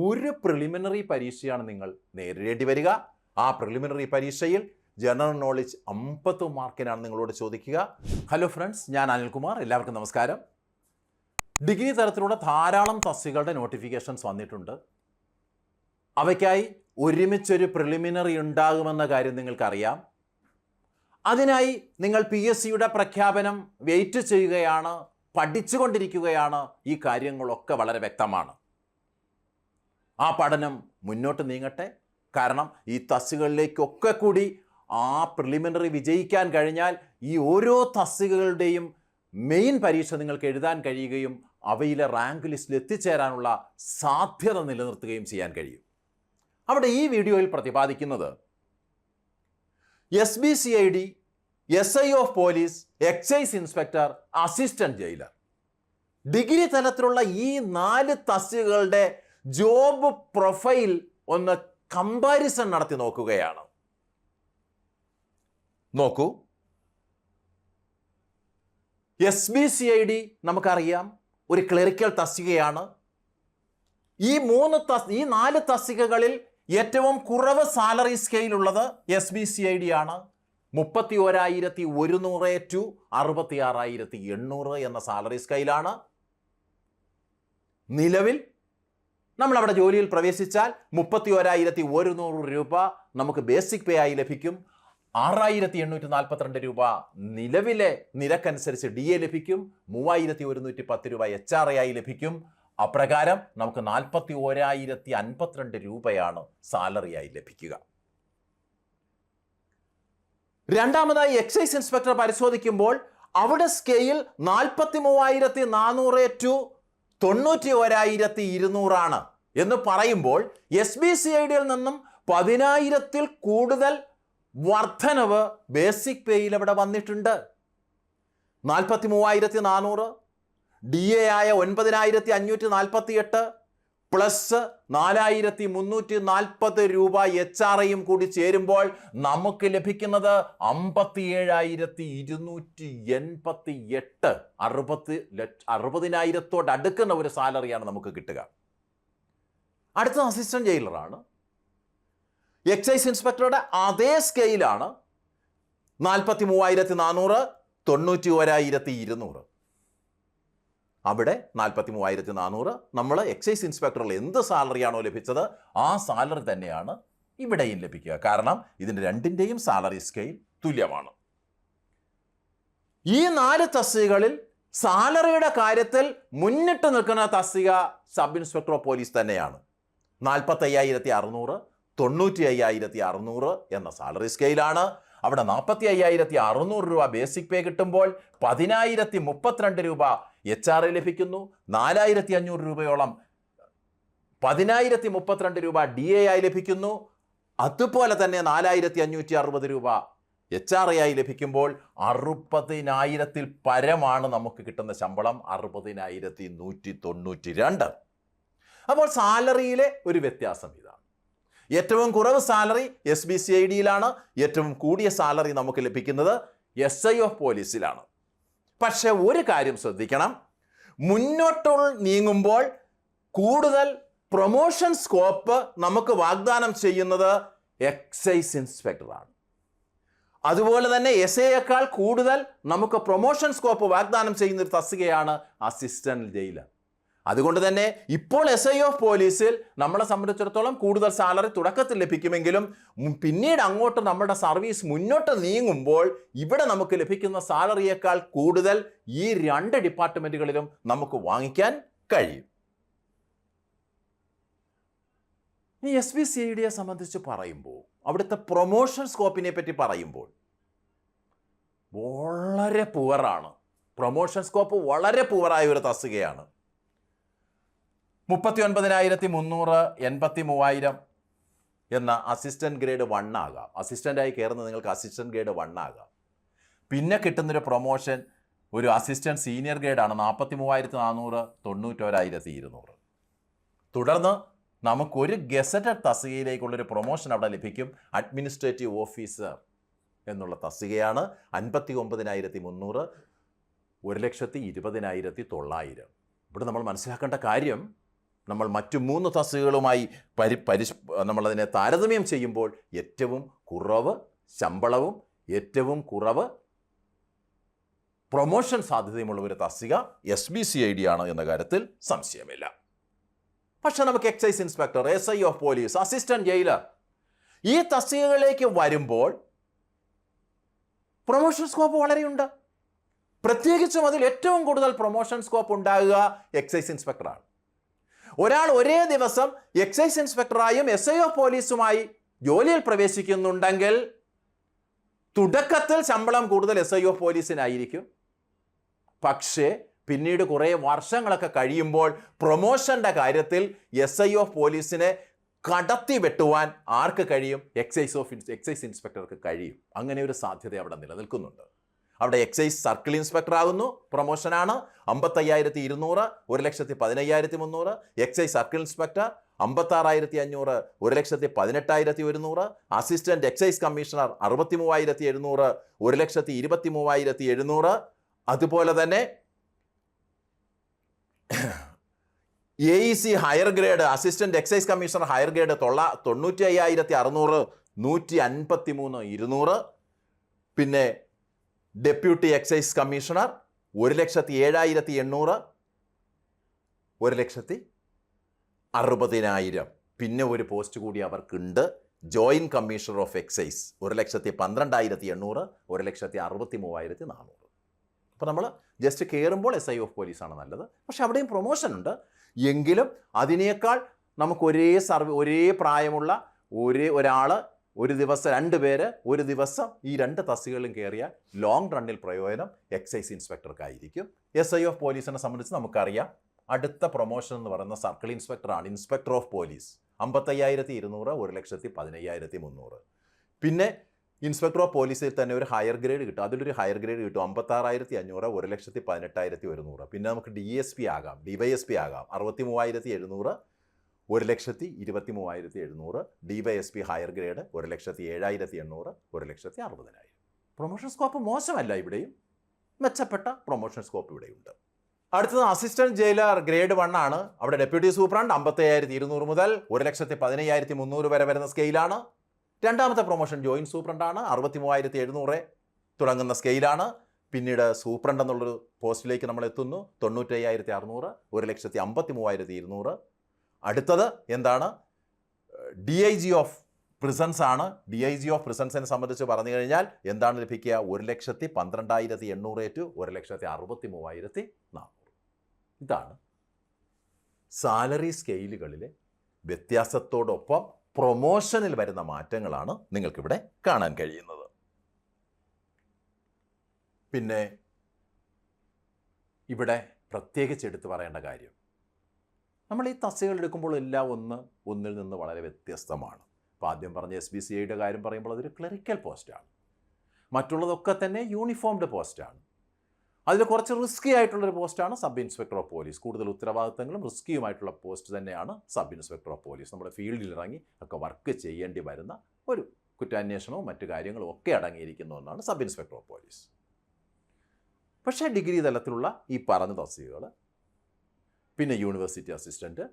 ഒരു പ്രിലിമിനറി പരീക്ഷയാണ് നിങ്ങൾ നേരിടേണ്ടി വരിക. ആ പ്രിലിമിനറി പരീക്ഷയിൽ ജനറൽ നോളജ് 50 മാർക്കിനാണ് നിങ്ങളോട് ചോദിക്കുക. ഹലോ ഫ്രണ്ട്സ്, ഞാൻ അനിൽകുമാർ. എല്ലാവർക്കും നമസ്കാരം. ഡിഗ്രി തലത്തിലുള്ള ധാരാളം തസ്തികകളുടെ നോട്ടിഫിക്കേഷൻസ് വന്നിട്ടുണ്ട്. അവയ്ക്കായി ഒരുമിച്ചൊരു പ്രിലിമിനറി ഉണ്ടാകുമെന്ന കാര്യം നിങ്ങൾക്കറിയാം. അതിനായി നിങ്ങൾ PSCയുടെ പ്രഖ്യാപനം വെയിറ്റ് ചെയ്യുകയാണ്, പഠിച്ചുകൊണ്ടിരിക്കുകയാണ്. ഈ കാര്യങ്ങളൊക്കെ വളരെ വ്യക്തമാണ്. ആ പഠനം മുന്നോട്ട് നീങ്ങട്ടെ. കാരണം ഈ തസ്തികകളിലേക്കൊക്കെ കൂടി ആ പ്രിലിമിനറി വിജയിക്കാൻ കഴിഞ്ഞാൽ ഈ ഓരോ തസ്തികകളുടെയും മെയിൻ പരീക്ഷ നിങ്ങൾക്ക് എഴുതാൻ കഴിയുകയും അവയിലെ റാങ്ക് ലിസ്റ്റിൽ എത്തിച്ചേരാനുള്ള സാധ്യത നിലനിർത്തുകയും ചെയ്യാൻ കഴിയും. അവിടെ ഈ വീഡിയോയിൽ പ്രതിപാദിക്കുന്നത് SBCID, SI of police, excise inspector, assistant jailer, degree തലത്തിലുള്ള ഈ 4 തസ്തികകളുടെ ജോബ് പ്രൊഫൈൽ ഒന്ന് കമ്പാരിസൺ നടത്തി നോക്കുകയാണ്. നോക്കൂ, SBCID നമുക്കറിയാം ഒരു ക്ലറിക്കൽ തസ്തികയാണ്. ഈ 4 തസ്തികകളിൽ ഏറ്റവും കുറവ് സാലറി സ്കെയിൽ ഉള്ളത് SBCID ആണ്. 31,100 ടു 66,800 എന്ന സാലറി സ്കെയിലാണ്. നിലവിൽ നമ്മളവിടെ ജോലിയിൽ പ്രവേശിച്ചാൽ 31,100 രൂപ നമുക്ക് ബേസിക് പേ ആയി ലഭിക്കും. 6,842 രൂപ നിലവിലെ നിരക്കനുസരിച്ച് DA ലഭിക്കും. 3,110 രൂപ HRA ആയി ലഭിക്കും. അപ്രകാരം നമുക്ക് 41,052 രൂപയാണ് സാലറിയായി ലഭിക്കുക. രണ്ടാമതായി എക്സൈസ് ഇൻസ്പെക്ടർ പരിശോധിക്കുമ്പോൾ അവിടെ സ്കെയിൽ 43,400 ടു 91,200 ആണ് എന്ന് പറയുമ്പോൾ SBCIDയിൽ നിന്നും 10,000-ൽ കൂടുതൽ വർധനവ് ബേസിക് പേയിൽ അവിടെ വന്നിട്ടുണ്ട്. 43,400, DA ആയ 9,548 പ്ലസ് 4,340 രൂപ HRAയും കൂടി ചേരുമ്പോൾ നമുക്ക് ലഭിക്കുന്നത് 57,288, 60,000-ഓട് അടുക്കുന്ന ഒരു സാലറിയാണ് നമുക്ക് കിട്ടുക. അടുത്ത അസിസ്റ്റന്റ് ജയിലറാണ്. എക്സൈസ് ഇൻസ്പെക്ടറുടെ അതേ സ്കെയിലാണ്. 43,400, 91,200. അവിടെ 43,400 നമ്മൾ എക്സൈസ് ഇൻസ്പെക്ടറിൽ എന്ത് സാലറിയാണോ ലഭിച്ചത് ആ സാലറി തന്നെയാണ് ഇവിടെയും ലഭിക്കുക. കാരണം ഇതിൻ്റെ രണ്ടിൻ്റെയും സാലറി സ്കെയിൽ തുല്യമാണ്. ഈ 4 തസ്തികകളിൽ സാലറിയുടെ കാര്യത്തിൽ മുന്നിട്ട് നിൽക്കുന്ന തസ്തിക സബ് ഇൻസ്പെക്ടർ ഓഫ് പോലീസ് തന്നെയാണ്. 45,600, 95,600 എന്ന സാലറി സ്കെയിലാണ്. അവിടെ 45,600 രൂപ ബേസിക് പേ കിട്ടുമ്പോൾ 10,032 രൂപ HRA ലഭിക്കുന്നു. 4,500 രൂപയോളം 10,032 രൂപ DA ആയി ലഭിക്കുന്നു. അതുപോലെ തന്നെ 4,560 രൂപ HRA ആയി ലഭിക്കുമ്പോൾ 60,000-ൽ പരമാണ് നമുക്ക് കിട്ടുന്ന ശമ്പളം. 60,192. അപ്പോൾ സാലറിയിലെ ഒരു വ്യത്യാസം ഇതാണ്. ഏറ്റവും കുറവ് സാലറി SBCIDയിലാണ്. ഏറ്റവും കൂടിയ സാലറി നമുക്ക് ലഭിക്കുന്നത് SI ഓഫ് പോലീസിലാണ്. പക്ഷെ ഒരു കാര്യം ശ്രദ്ധിക്കണം, മുന്നോട്ട് നീങ്ങുമ്പോൾ കൂടുതൽ പ്രൊമോഷൻ സ്കോപ്പ് നമുക്ക് വാഗ്ദാനം ചെയ്യുന്നത് എക്സൈസ് ഇൻസ്പെക്ടറാണ്. അതുപോലെ തന്നെ SIയേക്കാൾ കൂടുതൽ നമുക്ക് പ്രൊമോഷൻ സ്കോപ്പ് വാഗ്ദാനം ചെയ്യുന്ന ഒരു തസ്തികയാണ് അസിസ്റ്റന്റ് ജയിലർ. അതുകൊണ്ട് തന്നെ ഇപ്പോൾ SI ഓഫ് പോലീസിൽ നമ്മളെ സംബന്ധിച്ചിടത്തോളം കൂടുതൽ സാലറി തുടക്കത്തിൽ ലഭിക്കുമെങ്കിലും പിന്നീട് അങ്ങോട്ട് നമ്മുടെ സർവീസ് മുന്നോട്ട് നീങ്ങുമ്പോൾ ഇവിടെ നമുക്ക് ലഭിക്കുന്ന സാലറിയേക്കാൾ കൂടുതൽ ഈ 2 ഡിപ്പാർട്ട്മെന്റുകളിലും നമുക്ക് വാങ്ങിക്കാൻ കഴിയും. ഈ SBCIDയെ സംബന്ധിച്ച് പറയുമ്പോൾ അവിടുത്തെ പ്രൊമോഷൻ സ്കോപ്പിനെ പറ്റി പറയുമ്പോൾ വളരെ പുവറാണ്. പ്രൊമോഷൻ സ്കോപ്പ് വളരെ പുവറായ ഒരു തസ്തികയാണ്. 39,300, 83,000 എന്ന അസിസ്റ്റന്റ് ഗ്രേഡ് 1 ആകാം. അസിസ്റ്റൻ്റായി കയറുന്നത് നിങ്ങൾക്ക് അസിസ്റ്റന്റ് ഗ്രേഡ് 1 ആകാം. പിന്നെ കിട്ടുന്നൊരു പ്രൊമോഷൻ ഒരു അസിസ്റ്റന്റ് സീനിയർ ഗ്രേഡാണ്. 43,400, 91,200. തുടർന്ന് നമുക്കൊരു ഗസറ്റഡ് തസ്തികയിലേക്കുള്ളൊരു പ്രൊമോഷൻ അവിടെ ലഭിക്കും. അഡ്മിനിസ്ട്രേറ്റീവ് ഓഫീസർ എന്നുള്ള തസ്തികയാണ്. 59,300, 1,20,900. ഇവിടെ നമ്മൾ മനസ്സിലാക്കേണ്ട കാര്യം, നമ്മൾ മറ്റു 3 തസ്തികകളുമായി നമ്മളതിനെ താരതമ്യം ചെയ്യുമ്പോൾ ഏറ്റവും കുറവ് ശമ്പളവും ഏറ്റവും കുറവ് പ്രൊമോഷൻ സാധ്യതയുമുള്ള ഒരു തസ്തിക SBCID ആണ് എന്ന കാര്യത്തിൽ സംശയമില്ല. പക്ഷെ നമുക്ക് excise inspector, SI of police, assistant jailer ഈ തസ്തികകളിലേക്ക് വരുമ്പോൾ പ്രൊമോഷൻ സ്കോപ്പ് വളരെയുണ്ട്. പ്രത്യേകിച്ചും അതിൽ ഏറ്റവും കൂടുതൽ പ്രൊമോഷൻ സ്കോപ്പ് ഉണ്ടാകുക എക്സൈസ് ഇൻസ്പെക്ടറാണ്. ഒരാൾ ഒരേ ദിവസം എക്സൈസ് ഇൻസ്പെക്ടറായും SI ഓഫ് പോലീസുമായി ജോലിയിൽ പ്രവേശിക്കുന്നുണ്ടെങ്കിൽ തുടക്കത്തിൽ ശമ്പളം കൂടുതൽ SI ഓഫ് പോലീസിനായിരിക്കും. പക്ഷേ പിന്നീട് കുറേ വർഷങ്ങളൊക്കെ കഴിയുമ്പോൾ പ്രൊമോഷൻ്റെ കാര്യത്തിൽ SI ഓഫ് പോലീസിനെ കടത്തി വെട്ടുവാൻ ആർക്ക് കഴിയും? എക്സൈസ് ഇൻസ്പെക്ടർക്ക് കഴിയും. അങ്ങനെ ഒരു സാധ്യത അവിടെ നിലനിൽക്കുന്നുണ്ട്. അവിടെ എക്സൈസ് സർക്കിൾ ഇൻസ്പെക്ടർ ആകുന്നു, പ്രൊമോഷനാണ് 55,200, 1,15,300. Excise circle inspector 56,500, 1,18,100. Assistant excise commissioner 63,700, 1,23,700. അതുപോലെ തന്നെ AEC higher grade, assistant excise commissioner higher grade 95,600, 153,200. പിന്നെ ഡെപ്യൂട്ടി എക്സൈസ് കമ്മീഷണർ 1,07,800, 1,60,000. പിന്നെ ഒരു പോസ്റ്റ് കൂടി അവർക്കുണ്ട്, ജോയിന്റ് കമ്മീഷണർ ഓഫ് എക്സൈസ് 1,12,800, 1,63,400. അപ്പോൾ നമ്മൾ ജസ്റ്റ് കയറുമ്പോൾ SI ഓഫ് പോലീസാണ് നല്ലത്. പക്ഷെ അവിടെയും പ്രൊമോഷൻ ഉണ്ട്. എങ്കിലും അതിനേക്കാൾ നമുക്ക് ഒരേ പ്രായമുള്ള ഒരാൾ ഒരു ദിവസം 2 പേര് ഒരു ദിവസം ഈ 2 തസ്തികകളിലും കയറിയാൽ ലോങ് റണ്ണിൽ പ്രയോജനം എക്സൈസ് ഇൻസ്പെക്ടർക്കായിരിക്കും. SI ഓഫ് പോലീസിനെ സംബന്ധിച്ച് നമുക്കറിയാം, അടുത്ത പ്രൊമോഷൻ എന്ന് പറയുന്ന സർക്കിൾ ഇൻസ്പെക്ടറാണ്, ഇൻസ്പെക്ടർ ഓഫ് പോലീസ് 55,200, 1,15,300. പിന്നെ ഇൻസ്പെക്ടർ ഓഫ് പോലീസിൽ തന്നെ ഒരു ഹയർ ഗ്രേഡ് കിട്ടും, അതിലൊരു ഹയർ ഗ്രേഡ് കിട്ടും 56,500, 1,18,100. പിന്നെ നമുക്ക് DSP ആകാം, DYSP ആകാം 63,700, 1,23,700. DYSP higher grade 1,07,800, 1,60,000. Promotion scope മോശമല്ല, ഇവിടെയും മെച്ചപ്പെട്ട പ്രൊമോഷൻ സ്കോപ്പ് ഇവിടെയുണ്ട്. അടുത്തത് അസിസ്റ്റന്റ് ജയിലർ ഗ്രേഡ് 1 ആണ്. അവിടെ ഡെപ്യൂട്ടി സൂപ്രണ്ട് 57,200 മുതൽ 1,15,300 വരെ വരുന്ന സ്കെയിലാണ്. രണ്ടാമത്തെ പ്രൊമോഷൻ ജോയിന്റ് സൂപ്രണ്ടാണ്, 63,700 തുടങ്ങുന്ന സ്കെയിലാണ്. പിന്നീട് സൂപ്രണ്ട് എന്നുള്ളൊരു പോസ്റ്റിലേക്ക് നമ്മൾ എത്തുന്നു, 95,600, 1,53,200. അടുത്തത് എന്താണ്? DIG ഓഫ് പ്രിസൺസ് ആണ്. DIG ഓഫ് പ്രിസൺസിനെ സംബന്ധിച്ച് പറഞ്ഞു കഴിഞ്ഞാൽ എന്താണ് ലഭിക്കുക? 1,12,800 ടു 1,63,400. ഇതാണ് സാലറി സ്കെയിലുകളിലെ വ്യത്യാസത്തോടൊപ്പം പ്രൊമോഷനിൽ വരുന്ന മാറ്റങ്ങളാണ് നിങ്ങൾക്കിവിടെ കാണാൻ കഴിയുന്നത്. പിന്നെ ഇവിടെ പ്രത്യേകിച്ച് എടുത്തു പറയേണ്ട കാര്യം, നമ്മൾ ഈ തസ്തികകൾ എടുക്കുമ്പോൾ എല്ലാം ഒന്നിൽ നിന്ന് വളരെ വ്യത്യസ്തമാണ്. അപ്പോൾ ആദ്യം പറഞ്ഞ SBCIയുടെ കാര്യം പറയുമ്പോൾ അതൊരു ക്ലറിക്കൽ പോസ്റ്റാണ്. മറ്റുള്ളതൊക്കെ തന്നെ യൂണിഫോംഡ് പോസ്റ്റാണ്. അതിൽ കുറച്ച് റിസ്കി ആയിട്ടുള്ളൊരു പോസ്റ്റാണ് സബ് ഇൻസ്പെക്ടർ ഓഫ് പോലീസ്. കൂടുതൽ ഉത്തരവാദിത്തങ്ങളും റിസ്കിയുമായിട്ടുള്ള പോസ്റ്റ് തന്നെയാണ് സബ് ഇൻസ്പെക്ടർ ഓഫ് പോലീസ്. നമ്മുടെ ഫീൽഡിൽ ഇറങ്ങി ഒക്കെ വർക്ക് ചെയ്യേണ്ടി വരുന്ന ഒരു കുറ്റാന്വേഷണവും മറ്റു കാര്യങ്ങളും ഒക്കെ അടങ്ങിയിരിക്കുന്ന ഒന്നാണ് സബ് ഇൻസ്പെക്ടർ ഓഫ് പോലീസ്. പക്ഷേ ഡിഗ്രി തലത്തിലുള്ള ഈ പറഞ്ഞ തസ്തികകൾ, പിന്നെ യൂണിവേഴ്സിറ്റി അസിസ്റ്റൻറ്റ്,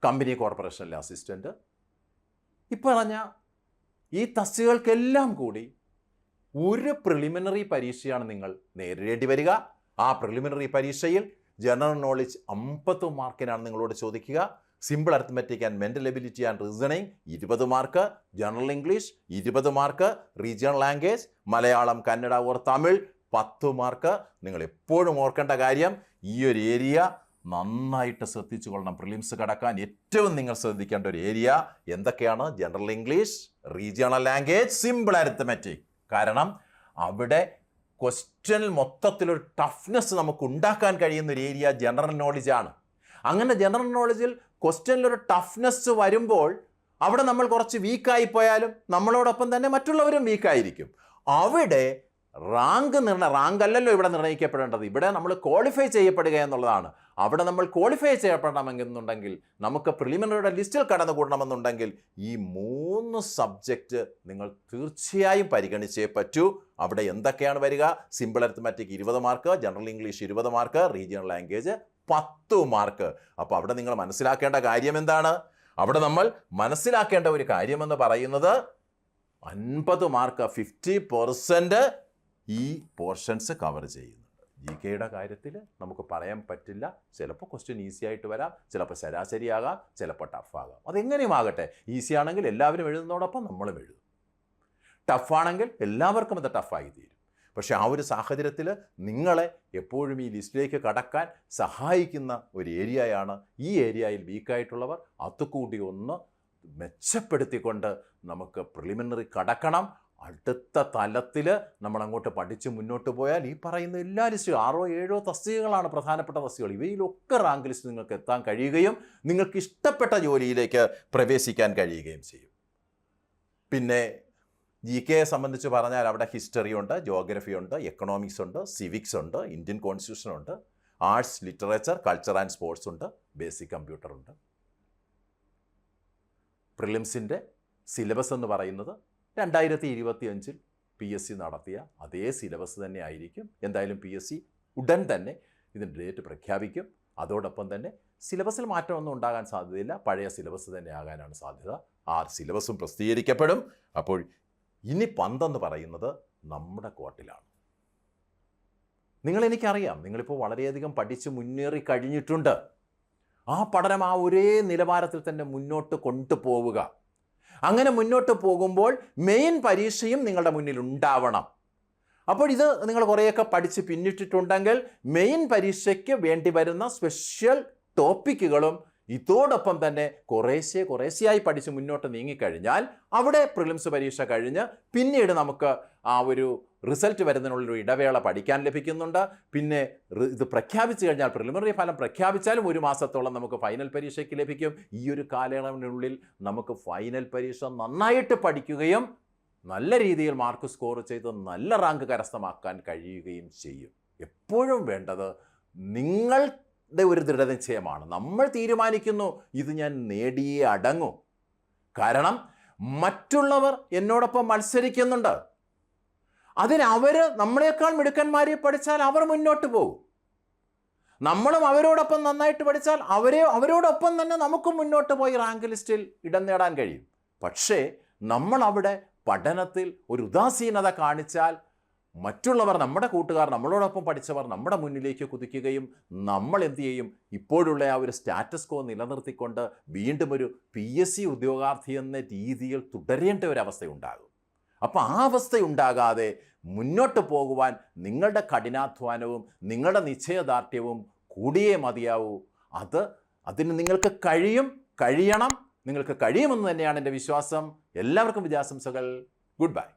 കമ്പനി കോർപ്പറേഷനിലെ അസിസ്റ്റൻറ്റ്, ഈ പറഞ്ഞ ഈ തസ്തികകൾക്കെല്ലാം കൂടി ഒരു പ്രിലിമിനറി പരീക്ഷയാണ് നിങ്ങൾ നേരിടേണ്ടി വരിക. ആ പ്രിലിമിനറി പരീക്ഷയിൽ ജനറൽ നോളജ് 50 മാർക്കിനാണ് നിങ്ങളോട് ചോദിക്കുക. Simple arithmetic and mental ability and reasoning 20 mark, general English 20 mark, regional language Malayalam, Kannada or Tamil 10 mark. നിങ്ങൾ എപ്പോഴും ഓർക്കേണ്ട കാര്യം, ഈ ഒരു ഏരിയ നന്നായിട്ട് ശ്രദ്ധിച്ചു കൊള്ളണം. പ്രിലിംസ് കടക്കാൻ ഏറ്റവും നിങ്ങൾ ശ്രദ്ധിക്കേണ്ട ഒരു ഏരിയ എന്തൊക്കെയാണ്? General English, regional language, simple arithmetic. കാരണം അവിടെ ക്വസ്റ്റ്യനിൽ മൊത്തത്തിലൊരു ടഫ്നെസ് നമുക്ക് ഉണ്ടാക്കാൻ കഴിയുന്ന ഒരു ഏരിയ ജനറൽ നോളജാണ്. അങ്ങനെ ജനറൽ നോളജിൽ ക്വസ്റ്റ്യനിലൊരു ടഫ്നെസ് വരുമ്പോൾ അവിടെ നമ്മൾ കുറച്ച് വീക്കായി പോയാലും നമ്മളോടൊപ്പം തന്നെ മറ്റുള്ളവരും വീക്കായിരിക്കും. അവിടെ റാങ്ക് അല്ലല്ലോ ഇവിടെ നിർണ്ണയിക്കപ്പെടേണ്ടത്. ഇവിടെ നമ്മൾ ക്വാളിഫൈ ചെയ്യപ്പെടുക എന്നുള്ളതാണ്. അവിടെ നമ്മൾ ക്വാളിഫൈ ചെയ്യപ്പെടണമെന്നുണ്ടെങ്കിൽ, നമുക്ക് പ്രിലിമിനറിയുടെ ലിസ്റ്റിൽ കടന്നുകൂടണമെന്നുണ്ടെങ്കിൽ ഈ 3 സബ്ജക്റ്റ് നിങ്ങൾ തീർച്ചയായും പരിഗണിച്ചേ പറ്റൂ. അവിടെ എന്തൊക്കെയാണ് വരിക? Simple arithmetic 20 mark, general English 20 mark, regional language 10 mark. അപ്പോൾ അവിടെ നിങ്ങൾ മനസ്സിലാക്കേണ്ട കാര്യം എന്താണ്? അവിടെ നമ്മൾ മനസ്സിലാക്കേണ്ട ഒരു കാര്യമെന്ന് പറയുന്നത് 50 മാർക്ക് 50% ഈ പോർഷൻസ് കവർ ചെയ്യുന്നുണ്ട്. GK-യുടെ കാര്യത്തിൽ നമുക്ക് പറയാൻ പറ്റില്ല. ചിലപ്പോൾ ക്വസ്റ്റ്യൻ ഈസി ആയിട്ട് വരാം, ചിലപ്പോൾ ശരാശരിയാകാം, ചിലപ്പോൾ ടഫാകാം. അതെങ്ങനെയും ആകട്ടെ, ഈസി ആണെങ്കിൽ എല്ലാവരും എഴുതുന്നതോടൊപ്പം നമ്മളും എഴുതും. ടഫാണെങ്കിൽ എല്ലാവർക്കും അത് ടഫായി തീരും. പക്ഷേ ആ ഒരു സാഹചര്യത്തിൽ നിങ്ങളെ എപ്പോഴും ഈ ലിസ്റ്റിലേക്ക് കടക്കാൻ സഹായിക്കുന്ന ഒരു ഏരിയയാണ്. ഈ ഏരിയയിൽ വീക്കായിട്ടുള്ളവർ അതുകൂടി ഒന്ന് മെച്ചപ്പെടുത്തിക്കൊണ്ട് നമുക്ക് പ്രിലിമിനറി കടക്കണം. അടുത്ത തലത്തിൽ നമ്മളങ്ങോട്ട് പഠിച്ച് മുന്നോട്ട് പോയാൽ ഈ പറയുന്ന എല്ലാ ലിസ്റ്റും 6-7 തസ്തികകളാണ് പ്രധാനപ്പെട്ട തസ്തികകൾ. ഇവയിലൊക്കെ റാങ്ക് ലിസ്റ്റ് നിങ്ങൾക്ക് എത്താൻ കഴിയുകയും നിങ്ങൾക്ക് ഇഷ്ടപ്പെട്ട ജോലിയിലേക്ക് പ്രവേശിക്കാൻ കഴിയുകയും ചെയ്യും. പിന്നെ GK സംബന്ധിച്ച് പറഞ്ഞാൽ അവിടെ ഹിസ്റ്ററി ഉണ്ട്, ജോഗ്രഫി ഉണ്ട്, എക്കണോമിക്സ് ഉണ്ട്, സിവിക്സ് ഉണ്ട്, ഇന്ത്യൻ കോൺസ്റ്റിറ്റ്യൂഷൻ ഉണ്ട്, arts, literature, culture and sports ഉണ്ട്, ബേസിക് കമ്പ്യൂട്ടർ ഉണ്ട്. പ്രിലിംസിൻ്റെ സിലബസ് എന്ന് പറയുന്നത് 2025 PSC നടത്തിയ അതേ സിലബസ് തന്നെ ആയിരിക്കും. എന്തായാലും PSC ഉടൻ തന്നെ ഇതിൻ്റെ ഡേറ്റ് പ്രഖ്യാപിക്കും. അതോടൊപ്പം തന്നെ സിലബസിൽ മാറ്റമൊന്നും ഉണ്ടാകാൻ സാധ്യതയില്ല, പഴയ സിലബസ് തന്നെ ആകാനാണ് സാധ്യത. ആ സിലബസും പ്രസിദ്ധീകരിക്കപ്പെടും. അപ്പോൾ ഇനി പന്തെന്ന് പറയുന്നത് നമ്മുടെ കോർട്ടിലാണ്. എനിക്കറിയാം, നിങ്ങളിപ്പോൾ വളരെയധികം പഠിച്ച് മുന്നേറി കഴിഞ്ഞിട്ടുണ്ട്. ആ പഠനം ആ ഒരേ നിലവാരത്തിൽ തന്നെ മുന്നോട്ട് കൊണ്ടുപോവുക. അങ്ങനെ മുന്നോട്ട് പോകുമ്പോൾ മെയിൻ പരീക്ഷയും നിങ്ങളുടെ മുന്നിൽ ഉണ്ടാവണം. അപ്പോൾ ഇത് നിങ്ങൾ കുറേയൊക്കെ പഠിച്ച് പിന്നിട്ടിട്ടുണ്ടെങ്കിൽ മെയിൻ പരീക്ഷയ്ക്ക് വേണ്ടി വരുന്ന സ്പെഷ്യൽ ടോപ്പിക്കുകളും ഇതോടൊപ്പം തന്നെ കുറേശ്ശെയായി പഠിച്ച് മുന്നോട്ട് നീങ്ങിക്കഴിഞ്ഞാൽ അവിടെ പ്രിലിംസ് പരീക്ഷ കഴിഞ്ഞ് പിന്നീട് നമുക്ക് ആ ഒരു റിസൾട്ട് വരുന്നതിനുള്ളൊരു ഇടവേള പഠിക്കാൻ ലഭിക്കുന്നുണ്ട്. പിന്നെ ഇത് പ്രഖ്യാപിച്ചു കഴിഞ്ഞാൽ, പ്രിലിമിനറി ഫലം പ്രഖ്യാപിച്ചാലും 1 മാസത്തോളം നമുക്ക് ഫൈനൽ പരീക്ഷയ്ക്ക് ലഭിക്കും. ഈ ഒരു കാലയളവിനുള്ളിൽ നമുക്ക് ഫൈനൽ പരീക്ഷ നന്നായിട്ട് പഠിക്കുകയും നല്ല രീതിയിൽ മാർക്ക് സ്കോർ ചെയ്ത് നല്ല റാങ്ക് കരസ്ഥമാക്കാൻ കഴിയുകയും ചെയ്യും. എപ്പോഴും വേണ്ടത് നിങ്ങളുടെ ഒരു ദൃഢനിശ്ചയമാണ്. നമ്മൾ തീരുമാനിക്കുന്നു, ഇത് ഞാൻ നേടിയേ അടങ്ങൂ. കാരണം മറ്റുള്ളവർ എന്നോടൊപ്പം മത്സരിക്കുന്നുണ്ട്. അവർ നമ്മളെക്കാൾ മിടുക്കന്മാരെ പഠിച്ചാൽ അവർ മുന്നോട്ട് പോകും. നമ്മളും അവരോടൊപ്പം നന്നായിട്ട് പഠിച്ചാൽ അവരോടൊപ്പം തന്നെ നമുക്കും മുന്നോട്ട് പോയി റാങ്ക് ലിസ്റ്റിൽ ഇടം നേടാൻ കഴിയും. പക്ഷേ നമ്മൾ അവിടെ പഠനത്തിൽ ഒരു ഉദാസീനത കാണിച്ചാൽ മറ്റുള്ളവർ, നമ്മുടെ കൂട്ടുകാർ, നമ്മളോടൊപ്പം പഠിച്ചവർ നമ്മുടെ മുന്നിലേക്ക് കുതിക്കുകയും നമ്മൾ എന്തു ചെയ്യും, ഇപ്പോഴുള്ള ആ ഒരു സ്റ്റാറ്റസ് കോ നിലനിർത്തിക്കൊണ്ട് വീണ്ടും ഒരു PSC ഉദ്യോഗാർത്ഥി എന്ന രീതിയിൽ തുടരേണ്ട ഒരവസ്ഥയുണ്ടാകും. അപ്പോൾ ആ അവസ്ഥയുണ്ടാകാതെ മുന്നോട്ട് പോകുവാൻ നിങ്ങളുടെ കഠിനാധ്വാനവും നിങ്ങളുടെ നിശ്ചയദാർഢ്യവും കൂടിയേ മതിയാവൂ. അതിന് നിങ്ങൾക്ക് കഴിയണം. നിങ്ങൾക്ക് കഴിയുമെന്ന് തന്നെയാണ് എൻ്റെ വിശ്വാസം. എല്ലാവർക്കും വിജയാശംസകൾ. Good bye.